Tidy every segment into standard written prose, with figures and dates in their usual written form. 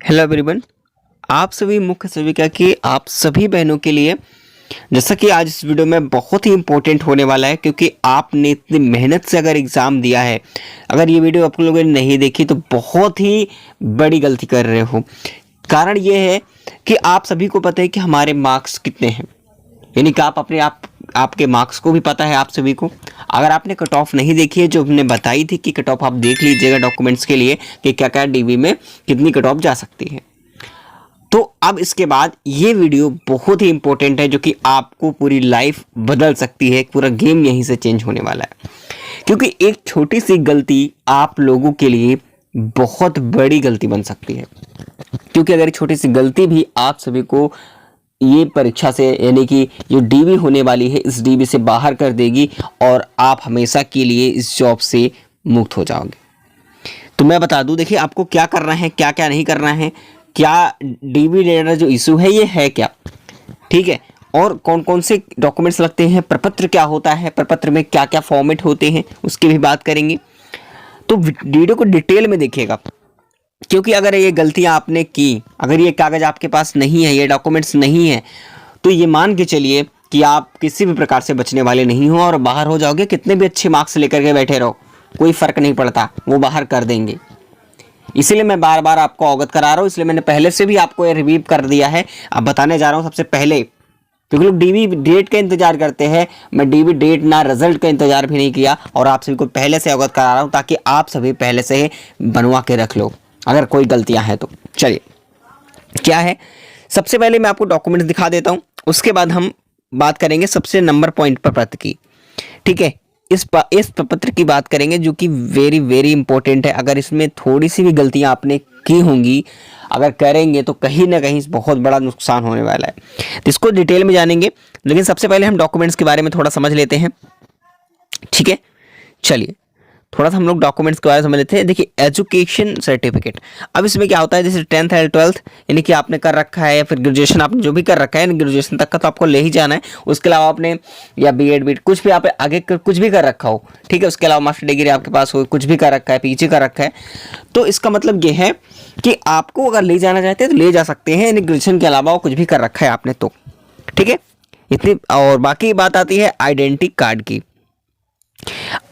Hello everyone. आप सभी मुख्य सेविका की आप सभी बहनों के लिए जैसा कि आज इस वीडियो में बहुत ही इंपॉर्टेंट होने वाला है, क्योंकि आपने इतनी मेहनत से अगर एग्ज़ाम दिया है, अगर ये वीडियो आप लोगों ने नहीं देखी तो बहुत ही बड़ी गलती कर रहे हो। कारण ये है कि आप सभी को पता है कि हमारे मार्क्स कितने हैं, यानी कि आप अपने आपके मार्क्स को भी पता है आप सभी को। अगर आपने कट ऑफ नहीं देखी है जो हमने बताई थी कि कट ऑफ आप देख लीजिएगा डॉक्यूमेंट्स के लिए कि क्या क्या डीबी में कितनी कट ऑफ जा सकती है। तो अब इसके बाद ये वीडियो बहुत ही इंपॉर्टेंट है जो कि आपको पूरी लाइफ बदल सकती है, पूरा गेम यहीं से चेंज होने वाला है। क्योंकि एक छोटी सी गलती आप लोगों के लिए बहुत बड़ी गलती बन सकती है। क्योंकि अगर छोटी सी गलती भी आप सभी को ये परीक्षा से, यानी कि जो डीबी होने वाली है, इस डीबी से बाहर कर देगी और आप हमेशा के लिए इस जॉब से मुक्त हो जाओगे। तो मैं बता दूं, देखिए आपको क्या करना है, क्या क्या नहीं करना है, क्या डीबी लेटर जो इशू है ये है क्या, ठीक है, और कौन कौन से डॉक्यूमेंट्स लगते हैं, प्रपत्र क्या होता है, प्रपत्र में क्या क्या फॉर्मेट होते हैं, उसकी भी बात करेंगे। तो वीडियो को डिटेल में देखिएगा, क्योंकि अगर ये गलतियां आपने की, अगर ये कागज़ आपके पास नहीं है, ये डॉक्यूमेंट्स नहीं है, तो ये मान के चलिए कि आप किसी भी प्रकार से बचने वाले नहीं हो और बाहर हो जाओगे। कितने भी अच्छे मार्क्स लेकर के बैठे रहो, कोई फ़र्क नहीं पड़ता, वो बाहर कर देंगे। इसीलिए मैं बार बार आपको अवगत करा रहा हूँ, इसलिए मैंने पहले से भी आपको ये रिव्यू कर दिया है। अब बताने जा रहा हूँ सबसे पहले, क्योंकि लोग डीबी डेट का इंतजार करते हैं। मैं डीबी डेट ना रिजल्ट का इंतजार भी नहीं किया और आप सभी को पहले से अवगत करा रहा हूँ, ताकि आप सभी पहले से ही बनवा के रख लो अगर कोई गलतियाँ हैं तो। चलिए क्या है, सबसे पहले मैं आपको डॉक्यूमेंट्स दिखा देता हूँ, उसके बाद हम बात करेंगे सबसे नंबर पॉइंट पर पत्र की, ठीक है। इस प्रपत्र की बात करेंगे जो कि वेरी वेरी इंपॉर्टेंट है। अगर इसमें थोड़ी सी भी गलतियां आपने की होंगी, अगर करेंगे तो कहीं ना कहीं बहुत बड़ा नुकसान होने वाला है। तो इसको डिटेल में जानेंगे, लेकिन सबसे पहले हम डॉक्यूमेंट्स के बारे में थोड़ा समझ लेते हैं, ठीक है। चलिए थोड़ा सा हम लोग डॉक्यूमेंट्स के बारे में समझ लेते हैं। देखिए एजुकेशन सर्टिफिकेट, अब इसमें क्या होता है, जैसे 10th है 12th यानी कि आपने कर रखा है, या फिर ग्रेजुएशन आपने जो भी कर रखा है, ग्रेजुएशन तक का तो आपको ले ही जाना है। उसके अलावा आपने या बीएड कुछ भी आप आगे कुछ भी कर रखा हो, ठीक है, उसके अलावा मास्टर डिग्री आपके पास हो, कुछ भी कर रखा है, पीजी कर रखा है, तो इसका मतलब ये है कि आपको अगर ले जाना चाहते हैं तो ले जा सकते हैं, यानी ग्रेजुएशन के अलावा कुछ भी कर रखा है आपने तो, ठीक है, इतनी। और बाकी बात आती है आइडेंटिटी कार्ड की।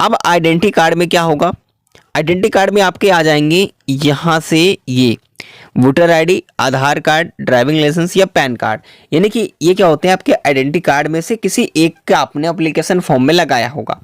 अब आइडेंटिटी कार्ड में क्या होगा, आइडेंटिटी कार्ड में आपके आ जाएंगे यहाँ से ये वोटर आईडी, आधार कार्ड, ड्राइविंग लाइसेंस या पैन कार्ड, यानी कि ये क्या होते हैं आपके आइडेंटिटी कार्ड में से किसी एक का आपने एप्लीकेशन फॉर्म में लगाया होगा,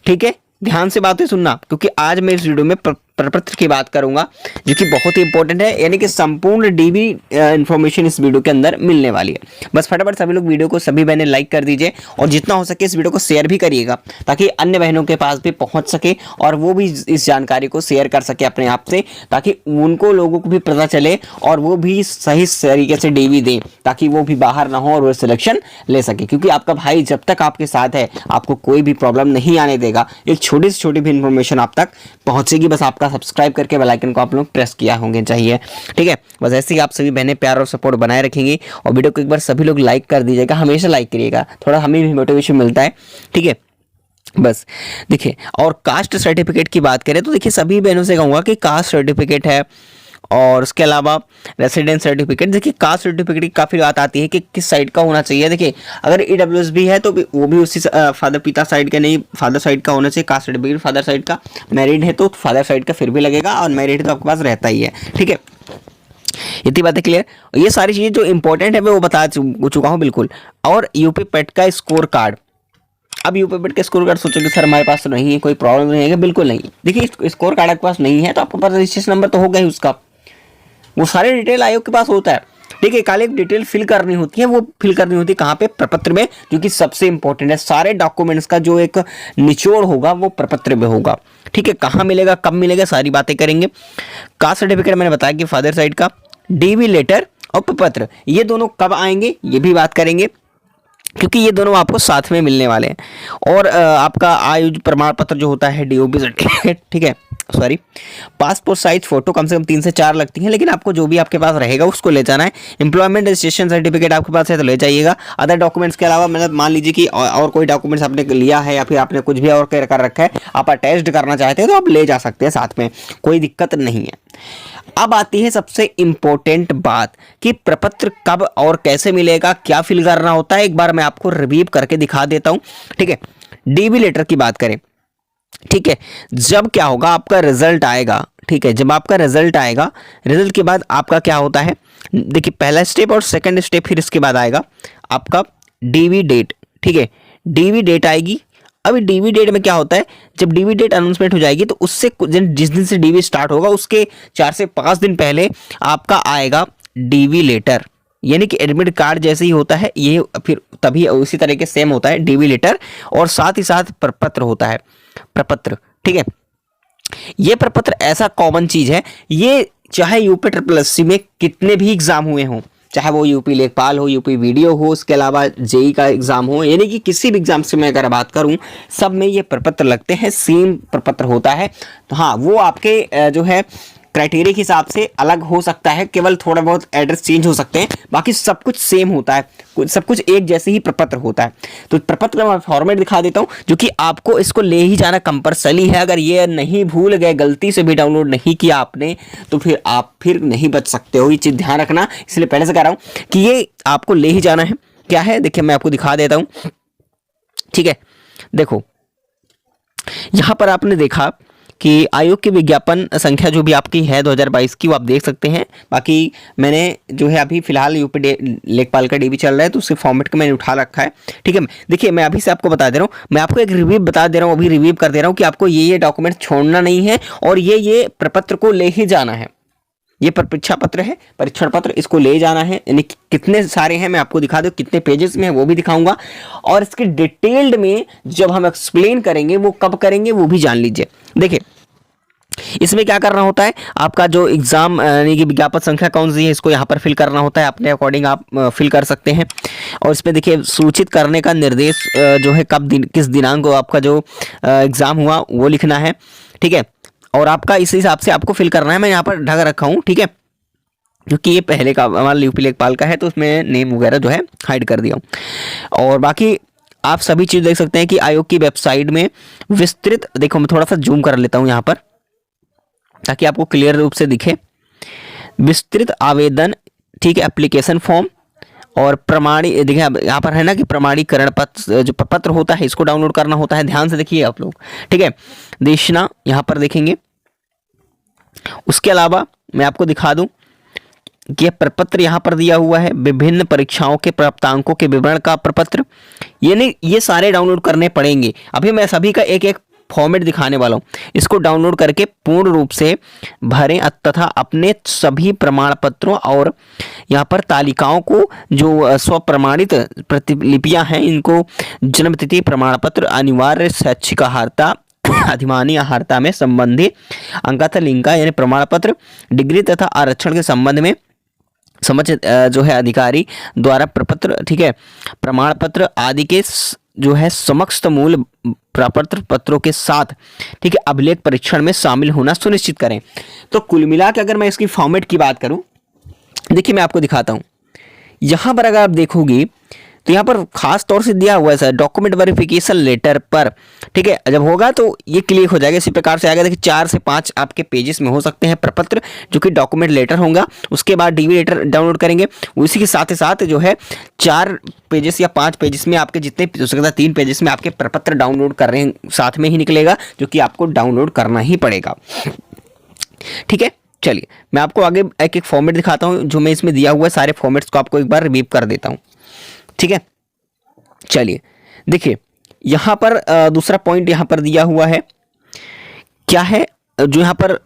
ठीक है। ध्यान से बातें सुनना, क्योंकि आज मैं इस वीडियो में प्रपत्र की बात करूंगा जो कि बहुत ही इंपॉर्टेंट है, यानी कि संपूर्ण डीबी इंफॉर्मेशन इस वीडियो के अंदर मिलने वाली है। बस फटाफट सभी लोग वीडियो को, सभी बहनें लाइक कर दीजिए और जितना हो सके इस वीडियो को शेयर भी करिएगा, ताकि अन्य बहनों के पास भी पहुंच सके और वो भी इस जानकारी को शेयर कर सके अपने आप से, ताकि उनको लोगों को भी पता चले और वो भी सही तरीके से डीबी दें, ताकि वो भी बाहर ना हो और वो सिलेक्शन ले सके। क्योंकि आपका भाई जब तक आपके साथ है आपको कोई भी प्रॉब्लम नहीं आने देगा। एक छोटी से छोटी भी इंफॉर्मेशन आप तक पहुंचेगी, बस आपका सब्सक्राइब करके बेल आइकन को आप लोग प्रेस किया होंगे चाहिए, ठीक है। बस ऐसे ही आप सभी बहनें प्यार और सपोर्ट बनाए रखेंगी और वीडियो को एक बार सभी लोग लाइक कर दीजिएगा, हमेशा लाइक करिएगा, थोड़ा हमें भी मोटिवेशन मिलता है, ठीक है। बस देखिए, और कास्ट सर्टिफिकेट की बात करें तो देखिए सभी बहनों से कहूँगा कि कास्ट सर्टिफिकेट है और उसके अलावा रेसिडेंस सर्टिफिकेट। देखिए कास्ट सर्टिफिकेट की काफ़ी बात आती है कि किस साइड का होना चाहिए। देखिए अगर ईडब्ल्यूएस भी है तो वो भी उसी फादर पिता साइड का नहीं, फादर साइड का होना चाहिए कास्ट सर्टिफिकेट, फादर साइड का। मैरिड है तो फादर साइड का फिर भी लगेगा और मैरिड तो आपके पास रहता ही है, ठीक है। इतनी बातें क्लियर, ये सारी चीज़ें जो इंपॉर्टेंट है मैं वो बता चुका हूँ बिल्कुल। और यूपी पेट का स्कोर कार्ड, अब यूपी पेट का स्कोर कार्ड सोचोगे सर हमारे पास तो नहीं है, कोई प्रॉब्लम नहीं है, बिल्कुल नहीं। देखिए स्कोर कार्ड आपके पास नहीं है तो आपके पास रजिस्ट्रेशन नंबर तो होगा ही उसका, वो सारे डिटेल आयोग के पास होता है, ठीक है। खाली एक डिटेल फिल करनी होती है, वो फिल करनी होती है कहाँ पे, प्रपत्र में, जो कि सबसे इंपॉर्टेंट है। सारे डॉक्यूमेंट्स का जो एक निचोड़ होगा वो प्रपत्र में होगा, ठीक है। कहाँ मिलेगा, कब मिलेगा, सारी बातें करेंगे। कास्ट सर्टिफिकेट मैंने बताया कि फादर साइड का, डीबी लेटर और प्रपत्र ये दोनों कब आएंगे ये भी बात करेंगे, क्योंकि ये दोनों आपको साथ में मिलने वाले हैं। और आपका आयु प्रमाण पत्र जो होता है डीओपी सर्टिफिकेट, ठीक है, सॉरी, पासपोर्ट साइज फोटो कम से कम 3 से 4 लगती हैं, लेकिन आपको जो भी आपके पास रहेगा उसको ले जाना है। एम्प्लॉयमेंट रजिस्ट्रेशन सर्टिफिकेट आपके पास है तो ले जाइएगा। अदर डॉक्यूमेंट्स के अलावा मतलब मान लीजिए कि और कोई डॉक्यूमेंट्स आपने लिया है या फिर आपने कुछ भी और कर रखा है, आप अटैच्ड करना चाहते हैं तो आप ले जा सकते हैं साथ में, कोई दिक्कत नहीं है। अब आती है सबसे इंपॉर्टेंट बात कि प्रपत्र कब और कैसे मिलेगा, क्या फिल करना होता है। एक बार मैं आपको रिव्यू करके दिखा देता हूं, ठीक है। डीवी लेटर की बात करें, ठीक है, जब क्या होगा, आपका रिजल्ट आएगा, ठीक है, जब आपका रिजल्ट आएगा, रिजल्ट के बाद आपका क्या होता है, देखिए पहला स्टेप और सेकंड स्टेप, फिर इसके बाद आएगा आपका डीवी डेट, ठीक है। डीवी डेट आएगी। अभी डीवी डेट में क्या होता है, जब डीवी डेट अनाउंसमेंट हो जाएगी तो उससे जिस दिन से डीवी स्टार्ट होगा उसके 4 से 5 दिन पहले आपका आएगा डीवी लेटर, यानी कि एडमिट कार्ड जैसे ही होता है ये फिर तभी उसी तरीके सेम होता है डीवी लेटर, और साथ ही साथ प्रपत्र होता है, प्रपत्र, ठीक है। ये प्रपत्र ऐसा कॉमन चीज है, ये चाहे यूपी ट्रिपल एससी में कितने भी एग्जाम हुए हों, चाहे वो यूपी लेखपाल हो, यूपी वीडियो हो, उसके अलावा जेई का एग्जाम हो, यानी कि किसी भी एग्जाम से मैं अगर बात करूं, सब में ये प्रपत्र लगते हैं, सेम प्रपत्र होता है। तो हाँ, वो आपके जो है क्राइटेरिया के हिसाब से अलग हो सकता है, केवल थोड़ा बहुत एड्रेस चेंज हो सकते हैं, बाकी सब कुछ सेम होता है, सब कुछ एक जैसे ही प्रपत्र होता है। तो प्रपत्र का मैं फॉर्मेट दिखा देता हूं, जो कि आपको इसको ले ही जाना कंपलसरी है। अगर ये नहीं भूल गए, गलती से भी डाउनलोड नहीं किया आपने, तो फिर आप फिर नहीं बच सकते हो, ये चीज़ ध्यान रखना। इसलिए पहले से कह रहा हूँ कि ये आपको ले ही जाना है। क्या है, देखिए मैं आपको दिखा देता हूँ, ठीक है। देखो यहां पर आपने देखा कि आयोग की विज्ञापन संख्या जो भी आपकी है 2022 की, वो आप देख सकते हैं। बाकी मैंने जो है अभी फिलहाल यूपी लेखपाल का डीबी चल रहा है, तो उसके फॉर्मेट को मैंने उठा रखा है, ठीक है। देखिए मैं अभी से आपको बता दे रहा हूँ, मैं आपको एक रिव्यू बता दे रहा हूँ, अभी रिव्यू कर दे रहा हूँ कि आपको ये डॉक्यूमेंट छोड़ना नहीं है और ये प्रपत्र को ले ही जाना है। ये परीक्षा पत्र है, परीक्षण पत्र, इसको ले जाना है। यानी कितने सारे हैं मैं आपको दिखा दूं, कितने पेजेस में है वो भी दिखाऊंगा, और इसके डिटेल्ड में जब हम एक्सप्लेन करेंगे वो कब करेंगे वो भी जान लीजिए। देखिए इसमें क्या करना होता है, आपका जो एग्जाम यानी कि विज्ञापन संख्या कौन सी है, इसको यहाँ पर फिल करना होता है, अपने अकॉर्डिंग आप फिल कर सकते हैं। और इसमें देखिए सूचित करने का निर्देश जो है कब किस दिनांक को आपका जो एग्जाम हुआ वो लिखना है, ठीक है। और आपका इस हिसाब से आपको फिल करना है। मैं यहाँ पर ढक रखा हूँ, ठीक है, क्योंकि ये पहले का हमारा यूपी लेखपाल का है, तो उसमें नेम वगैरह जो है हाइड कर दिया हूँ। और बाकी आप सभी चीज़ देख सकते हैं कि आयोग की वेबसाइट में विस्तृत, देखो मैं थोड़ा सा जूम कर लेता हूँ यहाँ पर ताकि आपको क्लियर रूप से दिखे, विस्तृत आवेदन, ठीक है, एप्लीकेशन फॉर्म और प्रमाणी, देखिए यहाँ पर है ना कि प्रमाणीकरण पत्र, जो पत्र होता है इसको डाउनलोड करना होता है। ध्यान से देखिए आप लोग, ठीक है, देशना यहाँ पर देखेंगे। उसके अलावा मैं आपको दिखा दूं कि प्रपत्र यहाँ पर दिया हुआ है, विभिन्न परीक्षाओं के प्राप्तांकों के विवरण का प्रपत्र, यानी ये सारे डाउनलोड करने पड़ेंगे। अभी मैं सभी का एक एक फॉर्मेट दिखाने वाला हूँ, इसको डाउनलोड करके पूर्ण रूप से भरें तथा अपने सभी प्रमाण पत्रों और यहाँ पर तालिकाओं को जो स्वप्रमाणित प्रतिलिपियां हैं इनको जन्म तिथि प्रमाण पत्र, अनिवार्य शैक्षिक अर्हता, अधिमानी अर्हता में संबंधित अंक तथा लिंक यानी प्रमाण पत्र, डिग्री तथा आरक्षण के संबंध में समझ जो है अधिकारी द्वारा प्रपत्र, ठीक है, प्रमाण पत्र आदि के जो है समस्त मूल प्रपत्र पत्रों के साथ, ठीक है, अभिलेख परीक्षण में शामिल होना सुनिश्चित करें। तो कुल मिला के अगर मैं इसकी फॉर्मेट की बात करूं, देखिए मैं आपको दिखाता हूं। यहां पर अगर आप देखोगे तो यहाँ पर खास तौर से दिया हुआ है सर डॉक्यूमेंट वेरिफिकेशन लेटर पर, ठीक है, जब होगा तो ये क्लिक हो जाएगा, इसी प्रकार से आएगा। देखिए 4 से 5 आपके पेजेस में हो सकते हैं प्रपत्र जो कि डॉक्यूमेंट लेटर होगा। उसके बाद डीवी लेटर डाउनलोड करेंगे, उसी के साथ ही साथ जो है 4 पेजेस या 5 पेजेस में आपके जितने हो सकता है 3 पेजेस में आपके प्रपत्र डाउनलोड कर रहे हैं साथ में ही निकलेगा, जो कि आपको डाउनलोड करना ही पड़ेगा, ठीक है। चलिए मैं आपको आगे एक एक फॉर्मेट दिखाता हूँ जो मैं इसमें दिया हुआ है, सारे फॉर्मेट्स को आपको एक बार रिव्यू कर देता हूँ, ठीक है। चलिए देखिए यहां पर दूसरा पॉइंट यहां पर दिया हुआ है, क्या है, जो यहां पर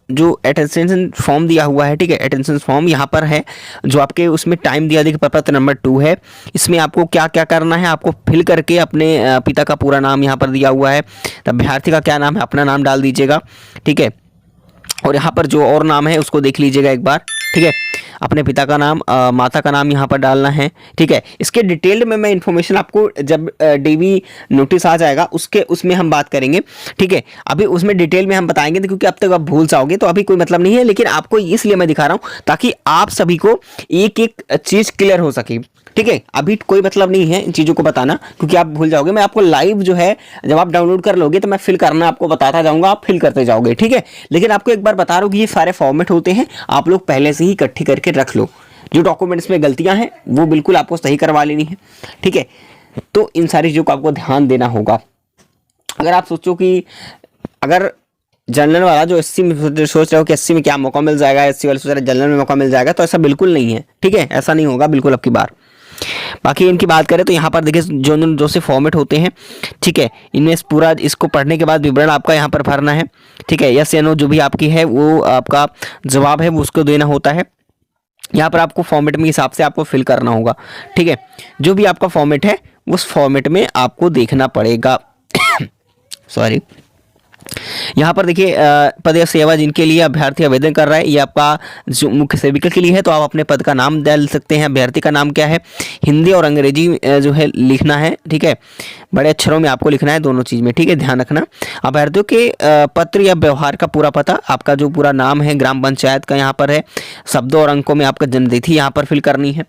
जो अटेंशन फॉर्म दिया हुआ है, ठीक है, अटेंशन फॉर्म यहां पर है जो आपके उसमें टाइम दिया, देखिए प्रपत्र नंबर 2 है। इसमें आपको क्या क्या करना है, आपको फिल करके अपने पिता का पूरा नाम यहां पर दिया हुआ है, तब अभ्यर्थी का क्या नाम है अपना नाम डाल दीजिएगा, ठीक है। और यहाँ पर जो और नाम है उसको देख लीजिएगा एक बार, ठीक है, अपने पिता का नाम, माता का नाम यहाँ पर डालना है, ठीक है। इसके डिटेल्ड में मैं इन्फॉर्मेशन आपको जब डीवी नोटिस आ जाएगा उसमें हम बात करेंगे, ठीक है। अभी उसमें डिटेल में हम बताएंगे क्योंकि अब तक आप भूल जाओगे तो अभी कोई मतलब नहीं है, लेकिन आपको इसलिए मैं दिखा रहा हूँ ताकि आप सभी को एक एक चीज़ क्लियर हो सके, ठीक है। अभी कोई मतलब नहीं है इन चीज़ों को बताना, क्योंकि आप भूल जाओगे। मैं आपको लाइव जो है जब आप डाउनलोड कर लोगे तो मैं फिल करना आपको बताता जाऊंगा, आप फिल करते जाओगे, ठीक है। लेकिन आपको एक बार बता रहा हूँ कि ये सारे फॉर्मेट होते हैं, आप लोग पहले से ही इकट्ठी करके रख लो। जो डॉक्यूमेंट्स में गलतियां हैं वो बिल्कुल आपको सही करवा लेनी है, ठीक है। तो इन सारी चीज़ों को आपको ध्यान देना होगा। अगर आप सोचो कि अगर जनरल वाला जो 80 में सोच रहे हो कि 80 में क्या मौका मिल जाएगा, 80 वाले सोच रहे जनरल में मौका मिल जाएगा, तो ऐसा बिल्कुल नहीं है, ठीक है। ऐसा नहीं होगा बिल्कुल अब की बार। बाकी इनकी बात करें तो यहाँ पर देखिए जो से फॉर्मेट होते हैं, ठीक है, इनमें पूरा इसको पढ़ने के बाद विवरण आपका यहाँ पर भरना है, ठीक है। यस या नो जो भी आपकी है वो आपका जवाब है वो उसको देना होता है। यहाँ पर आपको फॉर्मेट में हिसाब से आपको फिल करना होगा, ठीक है। जो भी आपका फॉर्मेट है उस फॉर्मेट में आपको देखना पड़ेगा। सॉरी, यहाँ पर देखिए पद या सेवा जिनके लिए अभ्यर्थी आवेदन कर रहा है, ये आपका जो मुख्य सेविका के लिए है, तो आप अपने पद का नाम डाल सकते हैं। अभ्यर्थी का नाम क्या है, हिंदी और अंग्रेजी जो है लिखना है, ठीक है। बड़े अक्षरों में आपको लिखना है दोनों चीज़ में, ठीक है, ध्यान रखना। अभ्यर्थियों के पत्र या व्यवहार का पूरा पता, आपका जो पूरा नाम है, ग्राम पंचायत का यहाँ पर है, शब्दों और अंकों में आपका जन्मतिथि यहाँ पर फिल करनी है।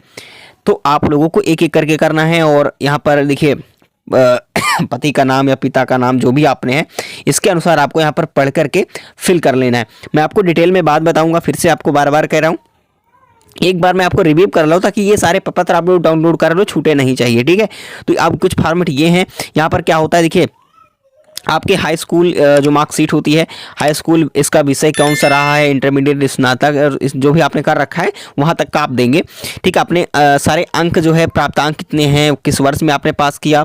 तो आप लोगों को एक एक करके करना है। और यहाँ पर देखिए पति का नाम या पिता का नाम जो भी आपने है, इसके अनुसार आपको यहाँ पर पढ़ करके फिल कर लेना है। मैं आपको डिटेल में बात बताऊंगा, फिर से आपको बार बार कह रहा हूँ, एक बार मैं आपको रिव्यू कर लो ताकि ये सारे पत्र आप लोग डाउनलोड कर लो, छूटे नहीं चाहिए, ठीक है। तो अब कुछ फॉर्मेट ये हैं। यहाँ पर क्या होता है देखिए, आपके हाई स्कूल जो मार्कशीट होती है, हाई स्कूल इसका विषय कौन सा रहा है, इंटरमीडिएट, स्नातक, और जो भी आपने कर रखा है वहाँ तक का आप देंगे, ठीक है। अपने सारे अंक जो है, प्राप्तांक कितने हैं, किस वर्ष में आपने पास किया,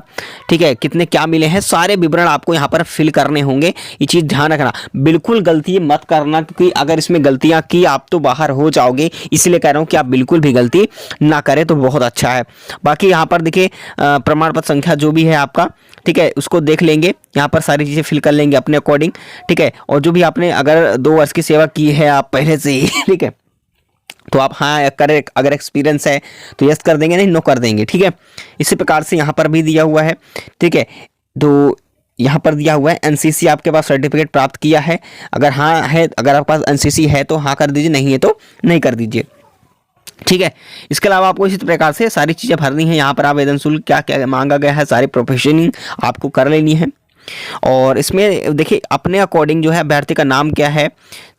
ठीक है, कितने क्या मिले हैं, सारे विवरण आपको यहाँ पर फिल करने होंगे। ये चीज़ ध्यान रखना, बिल्कुल गलती मत करना, क्योंकि अगर इसमें गलतियाँ की आप तो बाहर हो जाओगे। इसलिए कह रहा हूँ कि आप बिल्कुल भी गलती ना करें तो बहुत अच्छा है। बाकी यहाँ पर देखिए प्रमाण पत्र संख्या जो भी है आपका, ठीक है, उसको देख लेंगे, यहाँ पर सारी चीज़ें फिल कर लेंगे अपने अकॉर्डिंग, ठीक है। और जो भी आपने अगर 2 वर्ष की सेवा की है आप पहले से ही, ठीक है, तो आप हाँ करें, अगर एक्सपीरियंस है तो यस कर देंगे, नहीं नो कर देंगे, ठीक है। इसी प्रकार से यहाँ पर भी दिया हुआ है, ठीक है। तो यहाँ पर दिया हुआ है एनसीसी आपके पास सर्टिफिकेट प्राप्त किया है, अगर हाँ है, अगर आपके पास एनसीसी है तो हाँ कर दीजिए, नहीं है तो नहीं कर दीजिए, ठीक है। इसके अलावा आपको इसी प्रकार से सारी चीज़ें भरनी है। यहाँ पर आवेदन शुल्क क्या क्या मांगा गया है, सारी प्रोफेशनिंग आपको कर लेनी है। और इसमें देखिए अपने अकॉर्डिंग जो है अभ्यर्थी का नाम क्या है,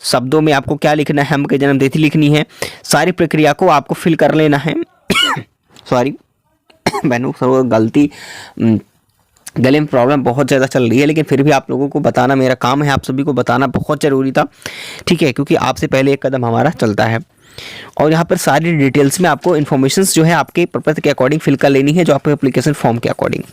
शब्दों में आपको क्या लिखना है, हमके जन्मतिथि लिखनी है, सारी प्रक्रिया को आपको फिल कर लेना है। सॉरी बहनों, सब गलती, गले में प्रॉब्लम बहुत ज़्यादा चल रही है, लेकिन फिर भी आप लोगों को बताना मेरा काम है, आप सभी को बताना बहुत ज़रूरी था, ठीक है, क्योंकि आपसे पहले एक कदम हमारा चलता है। और यहाँ पर सारी डिटेल्स में आपको इन्फॉर्मेशंस जो है आपके प्रपत्र के अकॉर्डिंग फिल कर लेनी है, जो आपके एप्लीकेशन फॉर्म के अकॉर्डिंग,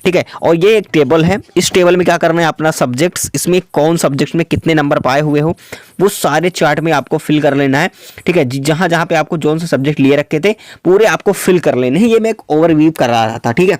ठीक है। और ये एक टेबल है, इस टेबल में क्या करना है, अपना सब्जेक्ट्स, इसमें कौन सब्जेक्ट में कितने नंबर पाए हुए हो वो सारे चार्ट में आपको फिल कर लेना है, ठीक है। जहाँ जहाँ पे आपको जोन से सब्जेक्ट लिए रखे थे पूरे आपको फिल कर लेने हैं। ये मैं एक ओवरव्यू कर रहा था, ठीक है।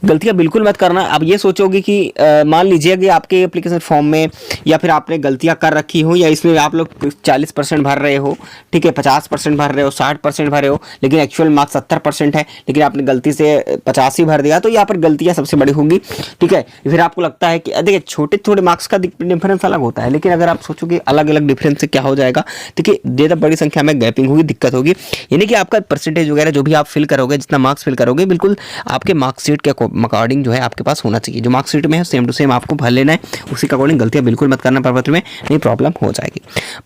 गलतियां बिल्कुल मत करना। अब ये सोचोगे कि मान लीजिए कि आपके एप्लीकेशन फॉर्म में या फिर आपने गलतियां कर रखी हो, या इसमें आप लोग 40% भर रहे हो, ठीक है, 50% भर रहे हो, 60% भरे हो, लेकिन एक्चुअल मार्क्स 70% है, लेकिन आपने गलती से 50 ही भर दिया, तो यहाँ पर गलतियाँ सबसे बड़ी होंगी, ठीक है। फिर आपको लगता है कि देखिए छोटे छोटे मार्क्स का डिफरेंस अलग होता है, लेकिन अगर आप सोचोगे अलग अलग डिफरेंस से क्या हो जाएगा, देखिए ज़्यादा बड़ी संख्या में गैपिंग होगी, दिक्कत होगी। यानी कि आपका परसेंटेज वगैरह जो भी आप फिल करोगे, जितना मार्क्स फिल करोगे, बिल्कुल आपके मार्कशीट के अकॉर्डिंग जो है आपके पास होना चाहिए। जो मार्कशीट में है सेम टू सेम आपको भर लेना है, उसी के अकॉर्डिंग। गलतियां बिल्कुल मत करना प्रपत्र में, नहीं प्रॉब्लम हो जाएगी।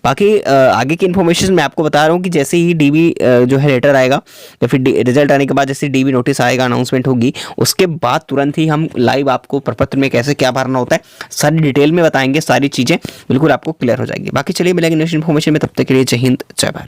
बाकी आगे की इन्फॉर्मेशन मैं आपको बता रहा हूँ कि जैसे ही डीबी जो है लेटर आएगा या फिर रिजल्ट आने के बाद जैसे डीबी नोटिस आएगा, अनाउंसमेंट होगी, उसके बाद तुरंत ही हम लाइव आपको प्रपत्र में कैसे क्या भरना होता है सारी डिटेल में बताएंगे, सारी चीज़ें बिल्कुल आपको क्लियर हो जाएगी। बाकी चलिए मिलेंगे नेक्स्ट इन्फॉर्मेशन में, तब तक के लिए जय हिंद जय भारत।